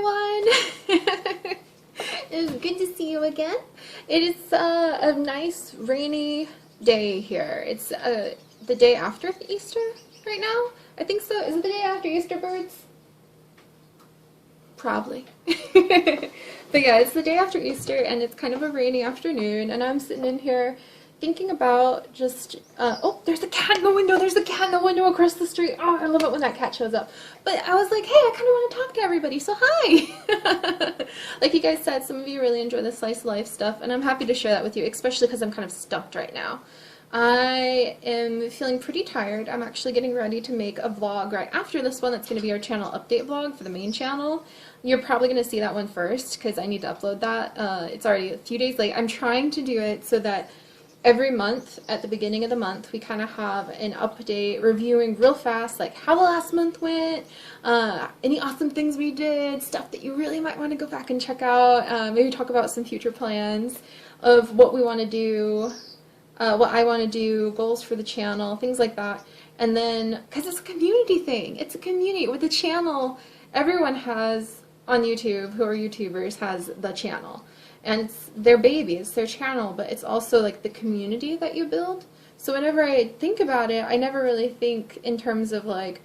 everyone! It's good to see you again. It is a nice rainy day here. It's the day after Easter right now. I think so. Is it the day after Easter, birds? Probably. But yeah, it's the day after Easter and it's kind of a rainy afternoon and I'm sitting in here thinking about just, oh, there's a cat in the window, there's a cat in the window across the street. Oh, I love it when that cat shows up. But I was like, hey, I kind of want to talk to everybody, so hi! Like you guys said, some of you really enjoy the slice of life stuff, and I'm happy to share that with you, especially because I'm kind of stumped right now. I am feeling pretty tired. I'm actually getting ready to make a vlog right after this one. That's going to be our channel update vlog for the main channel. You're probably going to see that one first because I need to upload that. It's already a few days late. I'm trying to do it so that every month, at the beginning of the month, we kind of have an update reviewing real fast, like how the last month went, any awesome things we did, stuff that you really might want to go back and check out, maybe talk about some future plans of what we want to do, what I want to do, goals for the channel, things like that. And then, because it's a community thing, it's a community. With the channel, everyone has, on YouTube, who are YouTubers, has the channel. And it's their baby, it's their channel, but it's also like the community that you build. So whenever I think about it, I never really think in terms of like,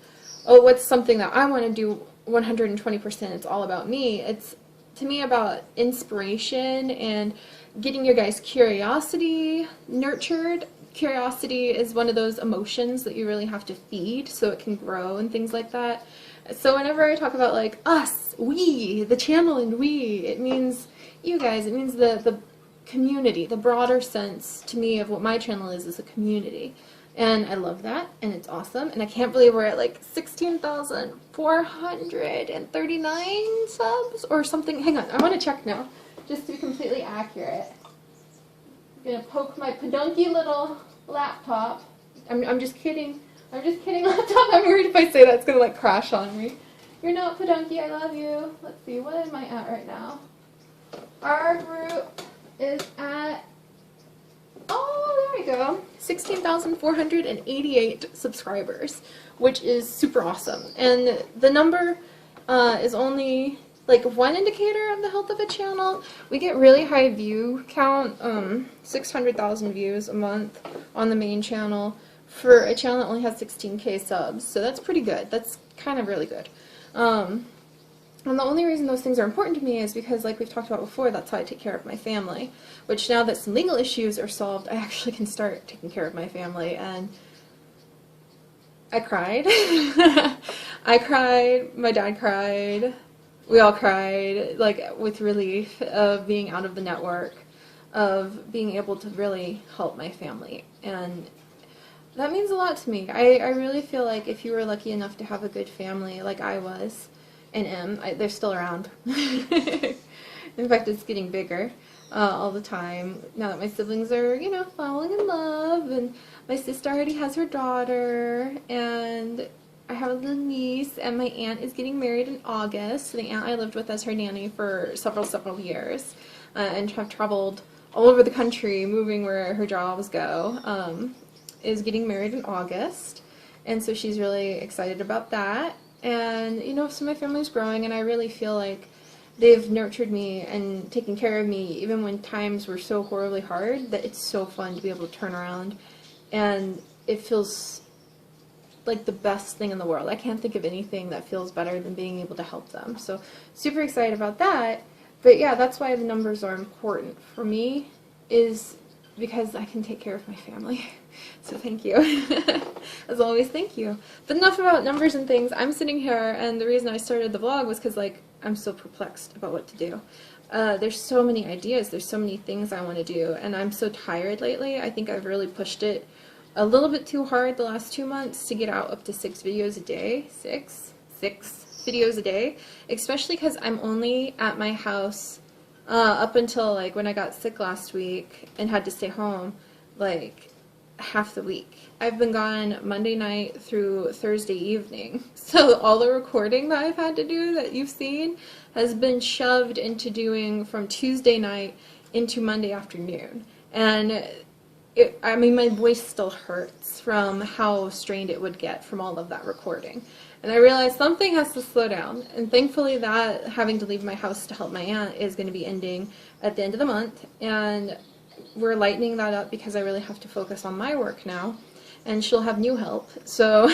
oh, what's something that I want to do 120%, it's all about me. It's, to me, about inspiration and getting your guys' curiosity nurtured. Curiosity is one of those emotions that you really have to feed so it can grow and things like that. So whenever I talk about like us, we, the channel and we, it means you guys, it means the community, the broader sense to me of what my channel is a community. And I love that, and it's awesome, and I can't believe we're at like 16,439 subs or something. Hang on, I want to check now, just to be completely accurate. I'm gonna poke my pedunky little laptop. I'm just kidding. I'm just kidding, laptop. I'm worried if I say that it's gonna like crash on me. You're not pedunky, I love you. Let's see, what am I at right now? Our group is at, oh, there we go, 16,488 subscribers, which is super awesome. And the number is only like one indicator of the health of a channel. We get really high view count, 600,000 views a month on the main channel for a channel that only has 16K subs, so that's pretty good. That's kind of really good. And the only reason those things are important to me is because, like we've talked about before, that's how I take care of my family. Which, now that some legal issues are solved, I actually can start taking care of my family. And I cried. I cried. My dad cried. We all cried, like, with relief of being out of the network, of being able to really help my family. And that means a lot to me. I really feel like if you were lucky enough to have a good family like I was, and they're still around. In fact, it's getting bigger all the time now that my siblings are, you know, falling in love, and my sister already has her daughter, and I have a little niece, and my aunt is getting married in August. The aunt I lived with as her nanny for several years, and have traveled all over the country, moving where her jobs go, is getting married in August, and so she's really excited about that. And, you know, so my family's growing, and I really feel like they've nurtured me and taken care of me even when times were so horribly hard, that it's so fun to be able to turn around, and it feels like the best thing in the world. I can't think of anything that feels better than being able to help them. So super excited about that. But yeah, that's why the numbers are important for me, is because I can take care of my family. So thank you. As always, thank you. But enough about numbers and things. I'm sitting here, and the reason I started the vlog was because, like, I'm so perplexed about what to do. There's so many ideas, there's so many things I want to do, and I'm so tired lately. I think I've really pushed it a little bit too hard the last 2 months to get out up to 6 videos a day. Six videos a day, especially because I'm only at my house up until, like, when I got sick last week and had to stay home, like, half the week. I've been gone Monday night through Thursday evening. So all the recording that I've had to do that you've seen has been shoved into doing from Tuesday night into Monday afternoon. And I mean, my voice still hurts from how strained it would get from all of that recording. And I realized something has to slow down. And thankfully that having to leave my house to help my aunt is going to be ending at the end of the month. And we're lightening that up because I really have to focus on my work now. And she'll have new help. So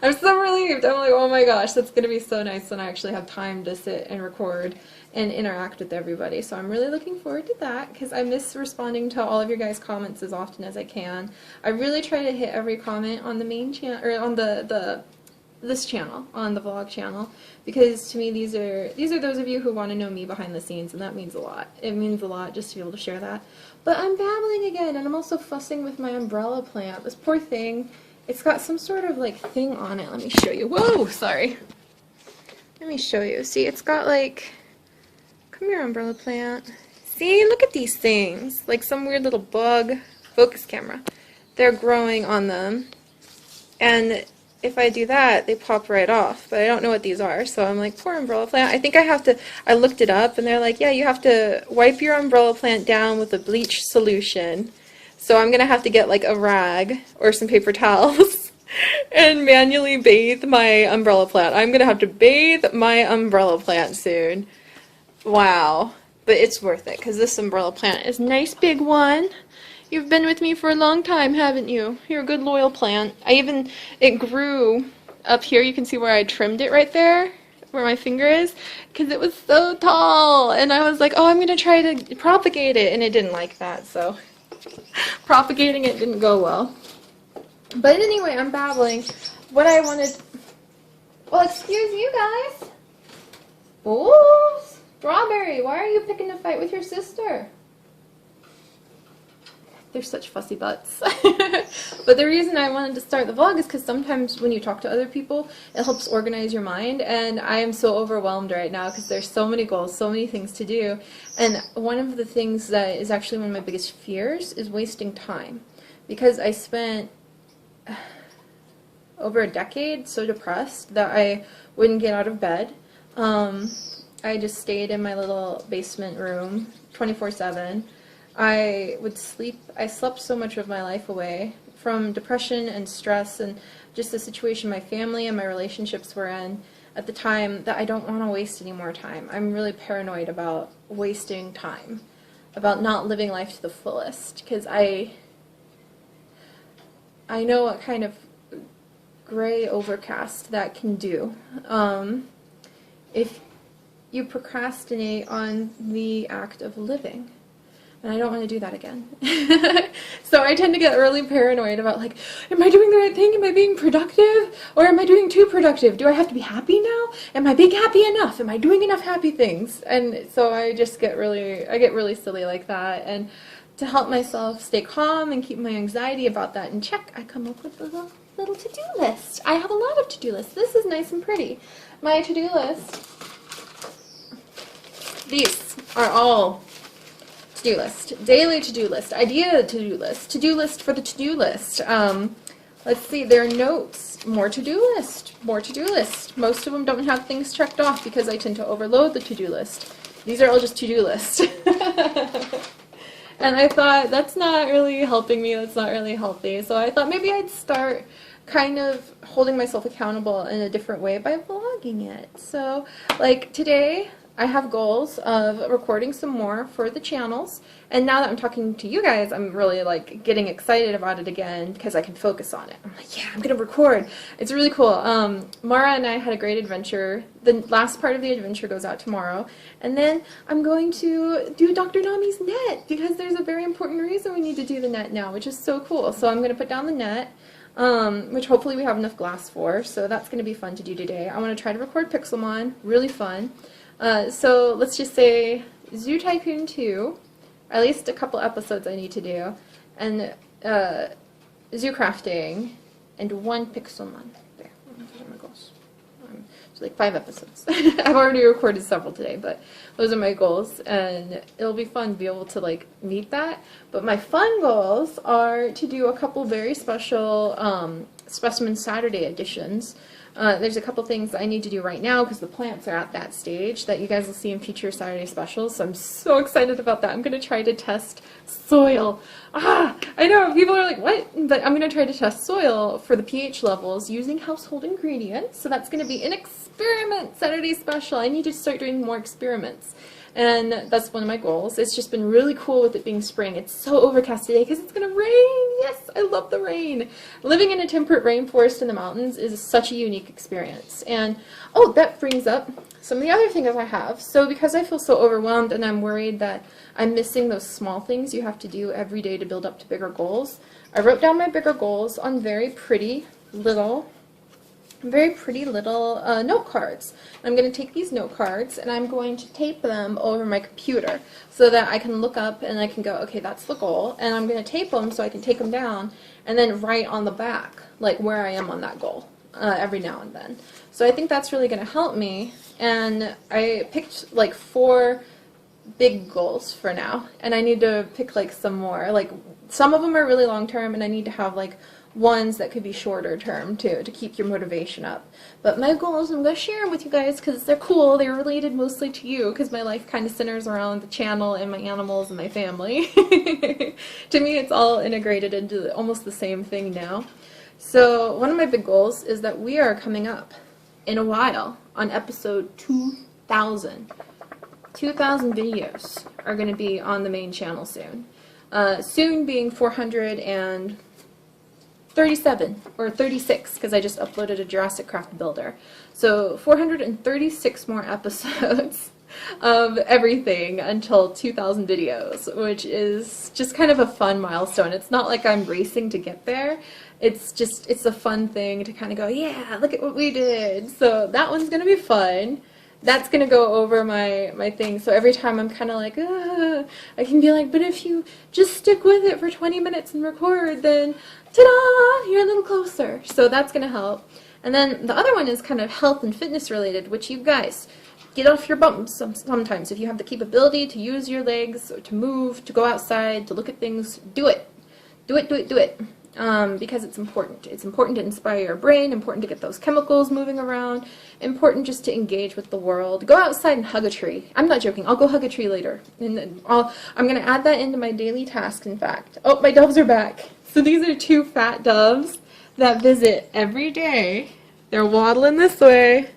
I'm so relieved. I'm like, oh my gosh, that's going to be so nice when I actually have time to sit and record and interact with everybody. So I'm really looking forward to that because I miss responding to all of your guys' comments as often as I can. I really try to hit every comment on the main channel, or on this channel, on the vlog channel, because to me these are those of you who want to know me behind the scenes, and that means a lot. It means a lot just to be able to share that. But I'm babbling again, and I'm also fussing with my umbrella plant. This poor thing, it's got some sort of like thing on it. Let me show you. Whoa, sorry. Let me show you. See, it's got like, come here, umbrella plant. See, look at these things. Like some weird little bug. Focus camera. They're growing on them. And if I do that, they pop right off. But I don't know what these are, so I'm like, poor umbrella plant. I think I have to, I looked it up, and they're like, yeah, you have to wipe your umbrella plant down with a bleach solution. So I'm going to have to get like a rag or some paper towels and manually bathe my umbrella plant. I'm going to have to bathe my umbrella plant soon. Wow. But it's worth it, because this umbrella plant is a nice big one. You've been with me for a long time, haven't you? You're a good loyal plant. It grew up here. You can see where I trimmed it right there, where my finger is, because it was so tall. And I was like, oh, I'm going to try to propagate it, and it didn't like that, so propagating it didn't go well. But anyway, I'm babbling. What I wanted... Well, excuse you guys. Oh, Strawberry, why are you picking a fight with your sister? They're such fussy butts. But the reason I wanted to start the vlog is because sometimes when you talk to other people, it helps organize your mind, and I am so overwhelmed right now because there's so many goals, so many things to do, and one of the things that is actually one of my biggest fears is wasting time, because I spent over a decade so depressed that I wouldn't get out of bed. I just stayed in my little basement room 24/7. I slept so much of my life away from depression and stress and just the situation my family and my relationships were in at the time that I don't want to waste any more time. I'm really paranoid about wasting time, about not living life to the fullest, because I know what kind of gray overcast that can do. If you procrastinate on the act of living. And I don't want to do that again. So I tend to get really paranoid about, like, am I doing the right thing? Am I being productive? Or am I doing too productive? Do I have to be happy now? Am I being happy enough? Am I doing enough happy things? And so I just get really silly like that. And to help myself stay calm and keep my anxiety about that in check, I come up with a little to-do list. I have a lot of to-do lists. This is nice and pretty. My to-do list, these are all to-do list, daily to-do list, idea to-do list for the to-do list. Let's see, there are notes, more to-do list. Most of them don't have things checked off because I tend to overload the to-do list. These are all just to-do lists. And I thought, that's not really helping me, that's not really healthy. So I thought maybe I'd start kind of holding myself accountable in a different way by vlogging it. So, like today, I have goals of recording some more for the channels, and now that I'm talking to you guys, I'm really like getting excited about it again because I can focus on it. I'm like, yeah, I'm gonna record. It's really cool. Mara and I had a great adventure. The last part of the adventure goes out tomorrow, and then I'm going to do Dr. Nami's net because there's a very important reason we need to do the net now, which is so cool. So I'm gonna put down the net, which hopefully we have enough glass for, so that's gonna be fun to do today. I want to try to record Pixelmon, really fun. So let's just say Zoo Tycoon 2, at least a couple episodes I need to do, and Zoo Crafting, and 1 Pixelmon. There, those are my goals. So like 5 episodes. I've already recorded several today, but those are my goals, and it'll be fun to be able to like meet that. But my fun goals are to do a couple very special Specimen Saturday editions There's a couple things I need to do right now because the plants are at that stage that you guys will see in future Saturday specials. So I'm so excited about that. I'm going to try to test soil. I know people are like, what? But I'm going to try to test soil for the pH levels using household ingredients. So that's going to be an experiment Saturday special. I need to start doing more experiments. And that's one of my goals. It's just been really cool with it being spring. It's so overcast today because it's going to rain. Yes, I love the rain. Living in a temperate rainforest in the mountains is such a unique experience. And, oh, that brings up some of the other things I have. So because I feel so overwhelmed and I'm worried that I'm missing those small things you have to do every day to build up to bigger goals, I wrote down my bigger goals on very pretty little note cards. I'm going to take these note cards and I'm going to tape them over my computer so that I can look up and I can go, okay, that's the goal, and I'm going to tape them so I can take them down and then write on the back like where I am on that goal every now and then. So I think that's really going to help me, and I picked like 4 big goals for now, and I need to pick like some more. Like some of them are really long term and I need to have like ones that could be shorter term too to keep your motivation up. But my goals, I'm going to share them with you guys because they're cool. They're related mostly to you because my life kind of centers around the channel and my animals and my family. To me, it's all integrated into almost the same thing now. So one of my big goals is that we are coming up in a while on episode 2000. 2,000 videos are going to be on the main channel soon. Soon being 437 or 36 because I just uploaded a Jurassic Craft builder. So 436 more episodes of everything until 2,000 videos, which is just kind of a fun milestone. It's not like I'm racing to get there. It's a fun thing to kind of go, yeah, look at what we did. So that one's going to be fun. That's going to go over my thing. So every time I'm kind of like, I can be like, but if you just stick with it for 20 minutes and record, then ta-da, you're a little closer. So that's going to help. And then the other one is kind of health and fitness related, which you guys, get off your bums sometimes. If you have the capability to use your legs, or to move, to go outside, to look at things, do it. Do it, do it, do it. Because it's important. It's important to inspire your brain, important to get those chemicals moving around, important just to engage with the world. Go outside and hug a tree. I'm not joking. I'll go hug a tree later. And then I'm going to add that into my daily task, in fact. Oh, my doves are back. So these are 2 fat doves that visit every day. They're waddling this way.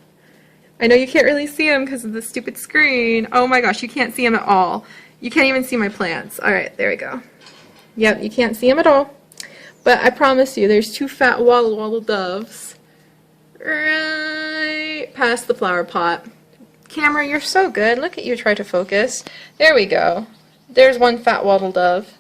I know you can't really see them because of the stupid screen. Oh my gosh, you can't see them at all. You can't even see my plants. All right, there we go. Yep, you can't see them at all. But I promise you, there's 2 fat waddle doves right past the flower pot. Camera, you're so good. Look at you try to focus. There we go. There's 1 fat waddle dove.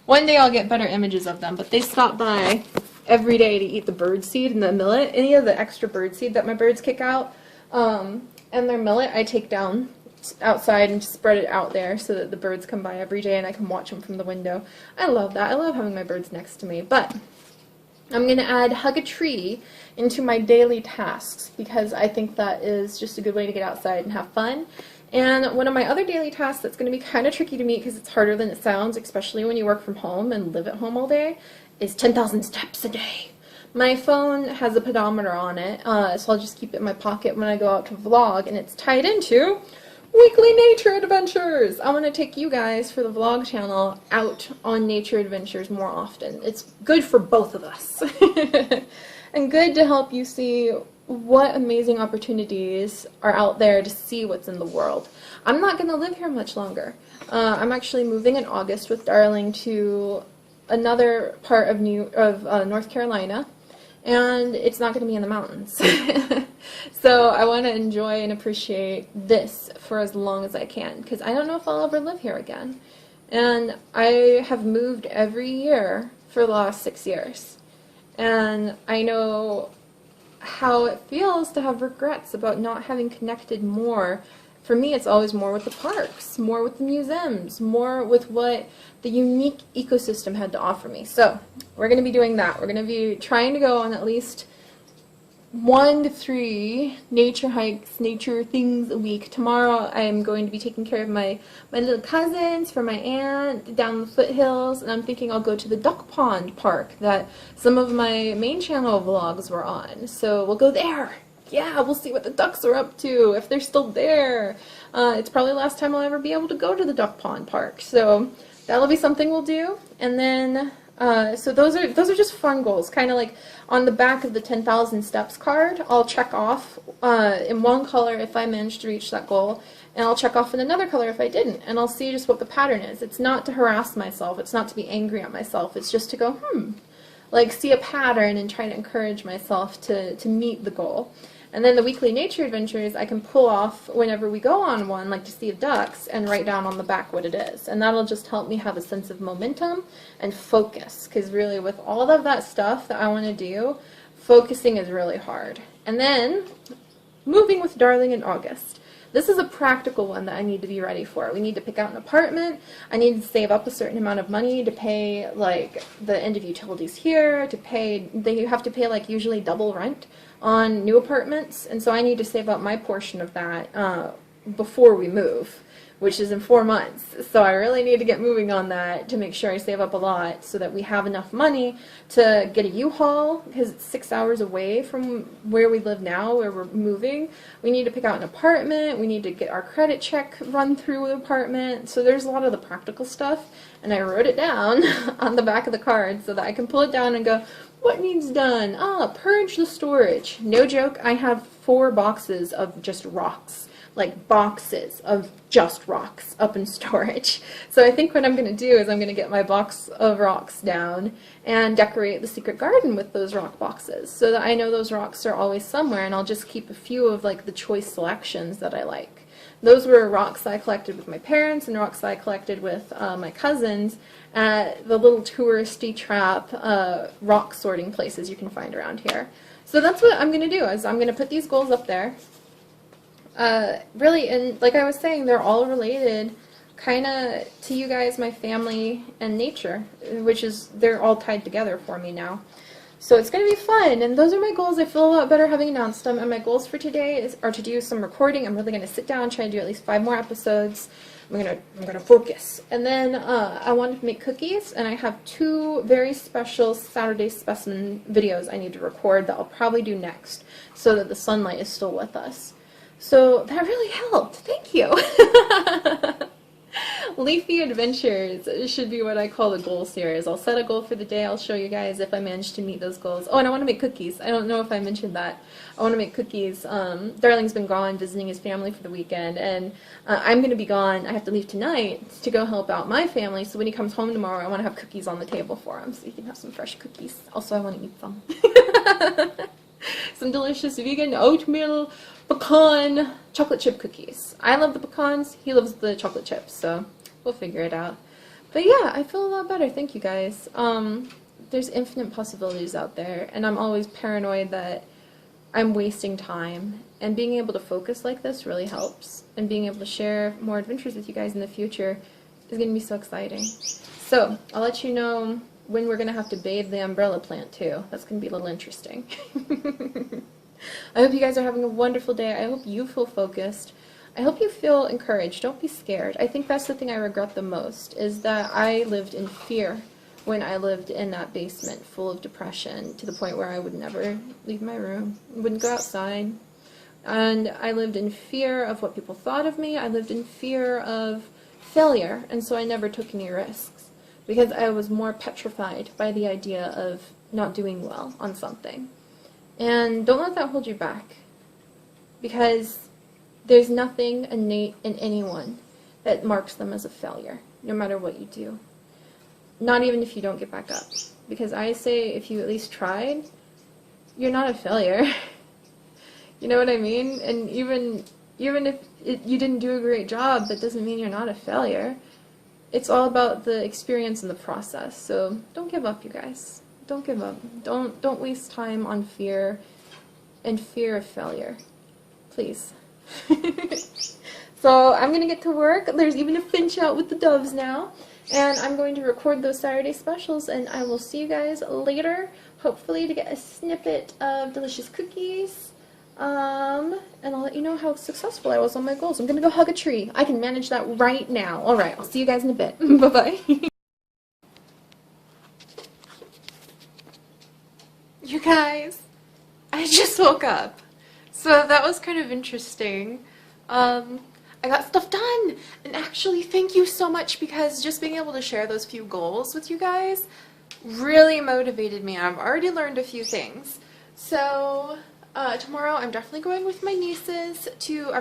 One day I'll get better images of them, but they stop by every day to eat the bird seed and the millet. Any of the extra bird seed that my birds kick out, and their millet I take down outside and spread it out there so that the birds come by every day and I can watch them from the window. I love that. I love having my birds next to me. But I'm going to add hug a tree into my daily tasks because I think that is just a good way to get outside and have fun. And one of my other daily tasks that's going to be kind of tricky to meet because it's harder than it sounds, especially when you work from home and live at home all day, is 10,000 steps a day. My phone has a pedometer on it, so I'll just keep it in my pocket when I go out to vlog, and it's tied into weekly nature adventures. I want to take you guys for the vlog channel out on nature adventures more often. It's good for both of us. And good to help you see what amazing opportunities are out there to see what's in the world. I'm not going to live here much longer. I'm actually moving in August with Darling to another part of North Carolina, and it's not going to be in the mountains. So I want to enjoy and appreciate this for as long as I can, because I don't know if I'll ever live here again. And I have moved every year for the last 6 years. And I know how it feels to have regrets about not having connected more. For me, it's always more with the parks, more with the museums, more with what the unique ecosystem had to offer me. So we're going to be doing that. We're going to be trying to go on at least 1 to 3 nature hikes, nature things a week. Tomorrow I'm going to be taking care of my little cousins for my aunt down the foothills, and I'm thinking I'll go to the duck pond park that some of my main channel vlogs were on. So we'll go there. Yeah, we'll see what the ducks are up to, if they're still there. It's probably the last time I'll ever be able to go to the duck pond park. So that'll be something we'll do. And then so those are just fun goals, kind of like on the back of the 10,000 steps card. I'll check off in one color if I managed to reach that goal, and I'll check off in another color if I didn't, and I'll see just what the pattern is. It's not to harass myself, it's not to be angry at myself, it's just to go, like see a pattern and try to encourage myself to meet the goal. And then the weekly nature adventures I can pull off whenever we go on one, like to see ducks, and write down on the back what it is. And that'll just help me have a sense of momentum and focus, because really with all of that stuff that I want to do, focusing is really hard. And then moving with Darling in August. This is a practical one that I need to be ready for. We need to pick out an apartment. I need to save up a certain amount of money to pay like the end of utilities here, to pay, they have to pay like usually double rent on new apartments, and so I need to save up my portion of that before we move, which is in 4 months. So I really need to get moving on that to make sure I save up a lot so that we have enough money to get a U-Haul, because it's 6 hours away from where we live now, where we're moving. We need to pick out an apartment, we need to get our credit check run through the apartment, so there's a lot of the practical stuff, and I wrote it down on the back of the card so that I can pull it down and go, what needs done? Purge the storage. No joke, I have 4 boxes of just rocks. Like boxes of just rocks up in storage. So I think what I'm going to do is I'm going to get my box of rocks down and decorate the secret garden with those rock boxes so that I know those rocks are always somewhere, and I'll just keep a few of like the choice selections that I like. Those were rocks I collected with my parents and rocks I collected with my cousins at the little touristy trap rock sorting places you can find around here. So that's what I'm going to do, is I'm going to put these goals up there. Really, and like I was saying, they're all related kind of to you guys, my family, and nature, which is, they're all tied together for me now. So it's going to be fun, and those are my goals. I feel a lot better having announced them, and my goals for today are to do some recording. I'm really going to sit down and try to do at least 5 more episodes. I'm gonna focus. And then I wanted to make cookies, and I have 2 very special Saturday specimen videos I need to record that I'll probably do next so that the sunlight is still with us. So that really helped. Thank you. Leafy Adventures should be what I call the goal series. I'll set a goal for the day. I'll show you guys if I manage to meet those goals. Oh, and I want to make cookies. I don't know if I mentioned that. I want to make cookies. Darling's been gone visiting his family for the weekend, and I'm going to be gone. I have to leave tonight to go help out my family, so when he comes home tomorrow, I want to have cookies on the table for him so he can have some fresh cookies. Also, I want to eat some. Some delicious vegan oatmeal pecan chocolate chip cookies. I love the pecans, he loves the chocolate chips, so we'll figure it out. But yeah, I feel a lot better, thank you guys. There's infinite possibilities out there, and I'm always paranoid that I'm wasting time, and being able to focus like this really helps, and being able to share more adventures with you guys in the future is going to be so exciting. So, I'll let you know when we're going to have to bathe the umbrella plant too. That's going to be a little interesting. I hope you guys are having a wonderful day. I hope you feel focused. I hope you feel encouraged. Don't be scared. I think that's the thing I regret the most, is that I lived in fear when I lived in that basement full of depression, to the point where I would never leave my room, wouldn't go outside. And I lived in fear of what people thought of me. I lived in fear of failure, and so I never took any risks, because I was more petrified by the idea of not doing well on something. And don't let that hold you back, because there's nothing innate in anyone that marks them as a failure, no matter what you do. Not even if you don't get back up. Because I say, if you at least tried, you're not a failure. You know what I mean? And even if you didn't do a great job, that doesn't mean you're not a failure. It's all about the experience and the process. So don't give up, you guys. Don't give up. Don't waste time on fear and fear of failure. Please. So I'm going to get to work. There's even a finch out with the doves now. And I'm going to record those Saturday specials, and I will see you guys later. hopefully to get a snippet of delicious cookies. And I'll let you know how successful I was on my goals. I'm gonna go hug a tree. I can manage that right now. Alright, I'll see you guys in a bit. Bye-bye. You guys, I just woke up. So that was kind of interesting. I got stuff done, and actually thank you so much, because just being able to share those few goals with you guys really motivated me. I've already learned a few things. So tomorrow I'm definitely going with my nieces to,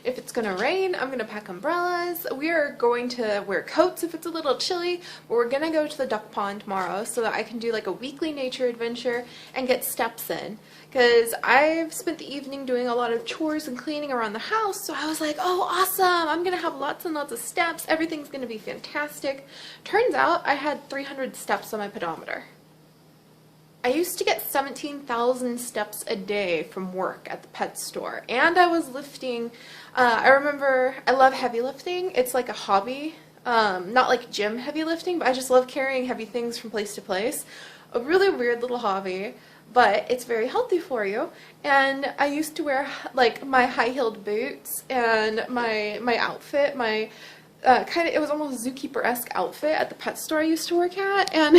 if it's gonna rain, I'm gonna pack umbrellas. We are going to wear coats if it's a little chilly, but we're gonna go to the duck pond tomorrow so that I can do like a weekly nature adventure and get steps in. Because I've spent the evening doing a lot of chores and cleaning around the house, so I was like, oh awesome, I'm gonna have lots and lots of steps, everything's gonna be fantastic. Turns out I had 300 steps on my pedometer. I used to get 17,000 steps a day from work at the pet store, and I was lifting. I remember, I love heavy lifting. It's like a hobby, not like gym heavy lifting, but I just love carrying heavy things from place to place. A really weird little hobby, but it's very healthy for you. And I used to wear like my high-heeled boots and my outfit, my it was almost zookeeper-esque outfit at the pet store I used to work at, and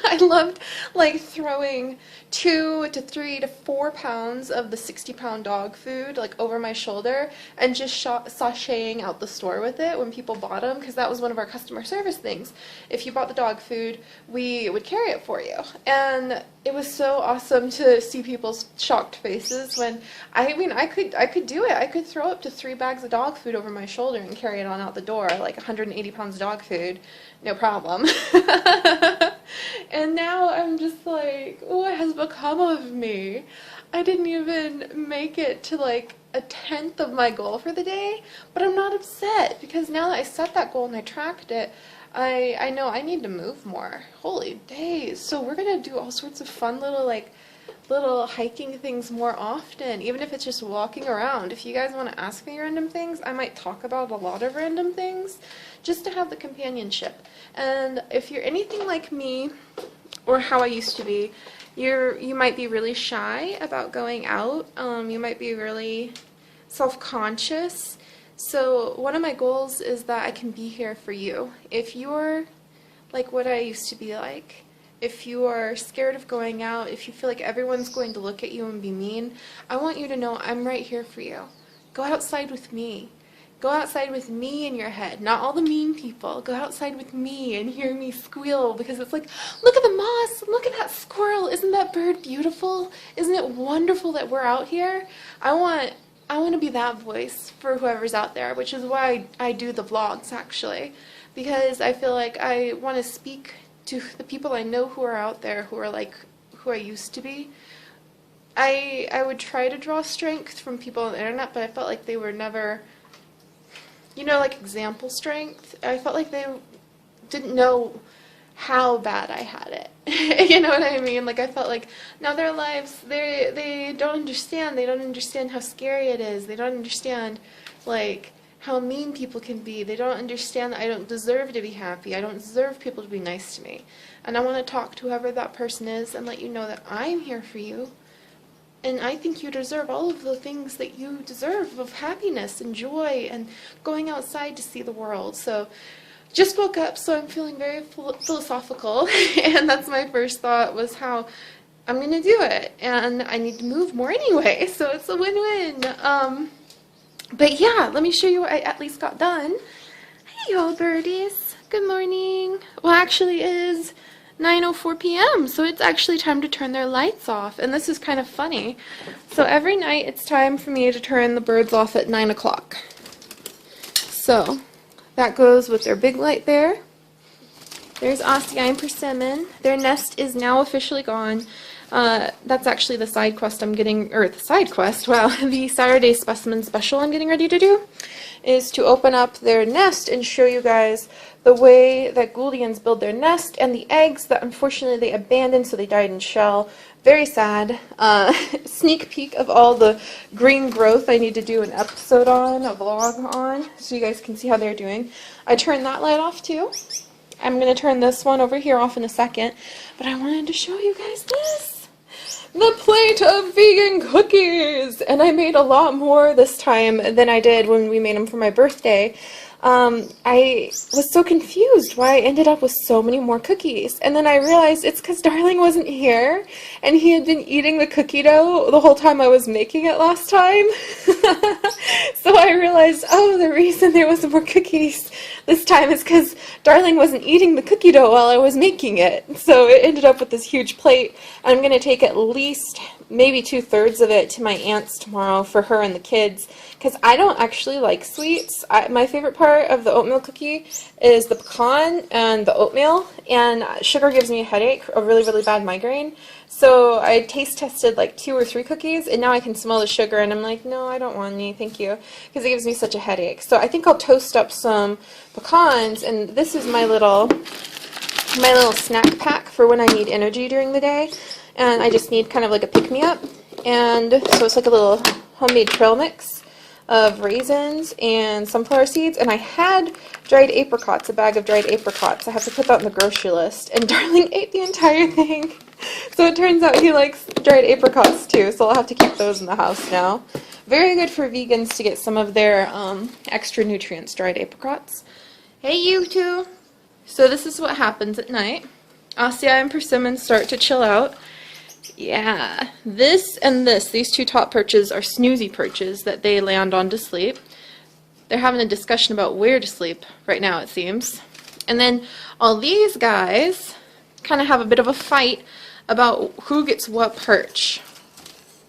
I loved like throwing 2 to 3 to 4 pounds of the 60-pound dog food like over my shoulder and just sashaying out the store with it when people bought them, because that was one of our customer service things. If you bought the dog food, we would carry it for you, and it was so awesome to see people's shocked faces when, I could do it. I could throw up to 3 bags of dog food over my shoulder and carry it on out the door, like 180 pounds of dog food, no problem. And now I'm just like, what has become of me? I didn't even make it to like a 1/10 of my goal for the day, but I'm not upset, because now that I set that goal and I tracked it, I know I need to move more. Holy days. So we're gonna do all sorts of fun little hiking things more often, even if it's just walking around. If you guys want to ask me random things, I might talk about a lot of random things just to have the companionship. And if you're anything like me, or how I used to be, you might be really shy about going out. You might be really self-conscious. So one of my goals is that I can be here for you. If you're like what I used to be like, if you are scared of going out, if you feel like everyone's going to look at you and be mean, I want you to know I'm right here for you. Go outside with me. Go outside with me in your head, not all the mean people. Go outside with me and hear me squeal, because it's like, look at the moss, look at that squirrel, isn't that bird beautiful? Isn't it wonderful that we're out here? I want to be that voice for whoever's out there, which is why I do the vlogs, actually, because I feel like I want to speak to the people I know who are out there, who are like who I used to be. I would try to draw strength from people on the internet, but I felt like they were never, you know, like example strength. I felt like they didn't know how bad I had it. You know what I mean? Like, I felt like now their lives, they don't understand. They don't understand how scary it is. They don't understand, like, how mean people can be. They don't understand that I don't deserve to be happy. I don't deserve people to be nice to me. And I want to talk to whoever that person is and let you know that I'm here for you. And I think you deserve all of the things that you deserve of happiness and joy and going outside to see the world. So just woke up, so I'm feeling very philosophical. And that's my first thought, was how I'm going to do it. And I need to move more anyway, so it's a win-win. But yeah, let me show you what I at least got done. Hey, y'all birdies. Good morning. Well, actually it is 9:04 p.m., so it's actually time to turn their lights off. And this is kind of funny. So every night it's time for me to turn the birds off at 9 o'clock. So that goes with their big light there. There's Ossie and Persimmon. Their nest is now officially gone. That's actually the side quest I'm getting, or the side quest, wow, the Saturday specimen special I'm getting ready to do, is to open up their nest and show you guys the way that Gouldians build their nest and the eggs that unfortunately they abandoned, so they died in shell. Very sad. Sneak peek of all the green growth I need to do an episode on, a vlog on, so you guys can see how they're doing. I turned that light off too. I'm going to turn this one over here off in a second, but I wanted to show you guys this. The plate of vegan cookies! And I made a lot more this time than I did when we made them for my birthday. I was so confused why I ended up with so many more cookies. And then I realized it's because Darling wasn't here, and he had been eating the cookie dough the whole time I was making it last time. So I realized, oh, the reason there was more cookies this time is because Darling wasn't eating the cookie dough while I was making it. So it ended up with this huge plate. I'm going to take at least maybe 2/3 of it to my aunt's tomorrow for her and the kids, because I don't actually like sweets. My favorite part of the oatmeal cookie is the pecan and the oatmeal, and sugar gives me a headache, a really, really bad migraine. So I taste tested like 2 or 3 cookies, and now I can smell the sugar, and I'm like, no, I don't want any, thank you, because it gives me such a headache. So I think I'll toast up some pecans, and this is my little snack pack for when I need energy during the day, and I just need kind of like a pick-me-up. And so it's like a little homemade trail mix of raisins and sunflower seeds, and I had dried apricots, a bag of dried apricots. I have to put that on the grocery list, and Darling ate the entire thing. So it turns out he likes dried apricots too, so I'll have to keep those in the house now. Very good for vegans to get some of their extra nutrients, dried apricots. Hey, you two! So this is what happens at night. Ossia and Persimmons start to chill out. Yeah, this and this, these 2 top perches are snoozy perches that they land on to sleep. They're having a discussion about where to sleep right now, it seems. And then all these guys kind of have a bit of a fight about who gets what perch.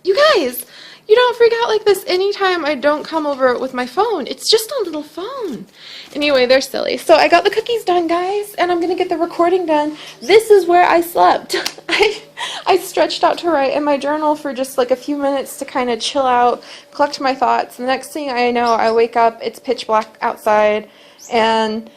You guys, you don't freak out like this anytime I don't come over with my phone. It's just a little phone. Anyway, they're silly. So I got the cookies done, guys, and I'm going to get the recording done. This is where I slept. I stretched out to write in my journal for just like a few minutes to kind of chill out, collect my thoughts. The next thing I know, I wake up, it's pitch black outside, and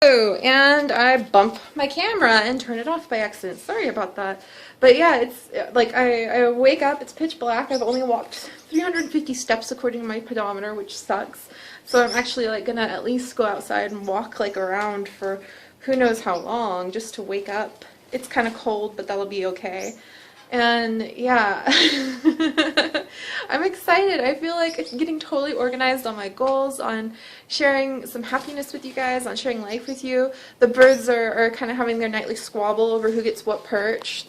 I bump my camera and turn it off by accident. Sorry about that. But yeah, it's like I wake up, it's pitch black. I've only walked 350 steps according to my pedometer, which sucks. So I'm actually like gonna at least go outside and walk like around for who knows how long just to wake up. It's kind of cold, but that'll be okay. And yeah, I'm excited. I feel like getting totally organized on my goals, on sharing some happiness with you guys, on sharing life with you. The birds are kind of having their nightly squabble over who gets what perch.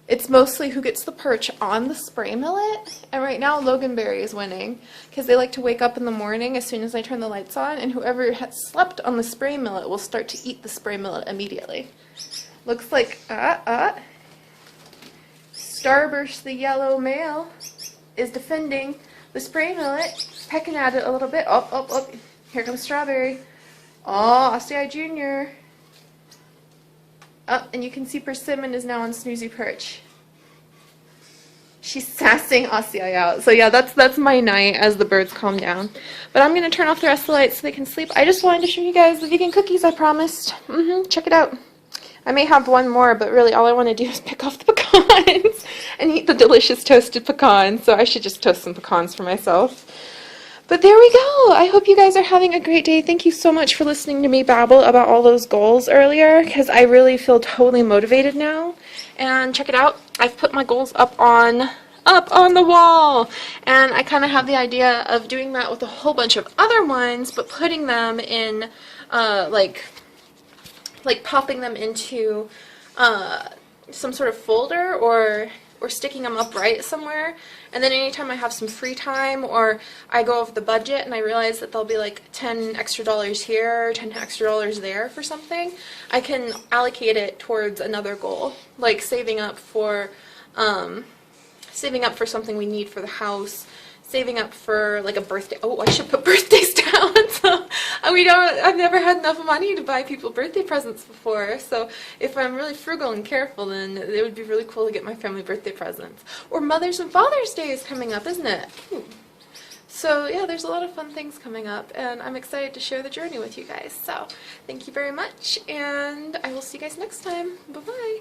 It's mostly who gets the perch on the spray millet, and right now Loganberry is winning because they like to wake up in the morning as soon as I turn the lights on, and whoever has slept on the spray millet will start to eat the spray millet immediately. Looks like, Starburst, the yellow male, is defending the spray millet, pecking at it a little bit. Oh, here comes Strawberry. Oh, Ossie Jr. Oh, and you can see Persimmon is now on Snoozy Perch. She's sassing Ossie out. So yeah, that's my night as the birds calm down. But I'm going to turn off the rest of the lights so they can sleep. I just wanted to show you guys the vegan cookies I promised. Check it out. I may have one more, but really all I want to do is pick off the pecans and eat the delicious toasted pecans. So I should just toast some pecans for myself. But there we go. I hope you guys are having a great day. Thank you so much for listening to me babble about all those goals earlier, because I really feel totally motivated now. And check it out. I've put my goals up on the wall, and I kind of have the idea of doing that with a whole bunch of other ones, but putting them in like popping them into some sort of folder or sticking them upright somewhere, and then anytime I have some free time or I go over the budget and I realize that there'll be like $10 extra here, $10 extra there for something, I can allocate it towards another goal, like saving up for something we need for the house, saving up for like a birthday. Oh, I should put birthdays down. So I've never had enough money to buy people birthday presents before. So if I'm really frugal and careful, then it would be really cool to get my family birthday presents. Or Mother's and Father's Day is coming up, isn't it? So yeah, there's a lot of fun things coming up, and I'm excited to share the journey with you guys. So thank you very much, and I will see you guys next time. Bye-bye.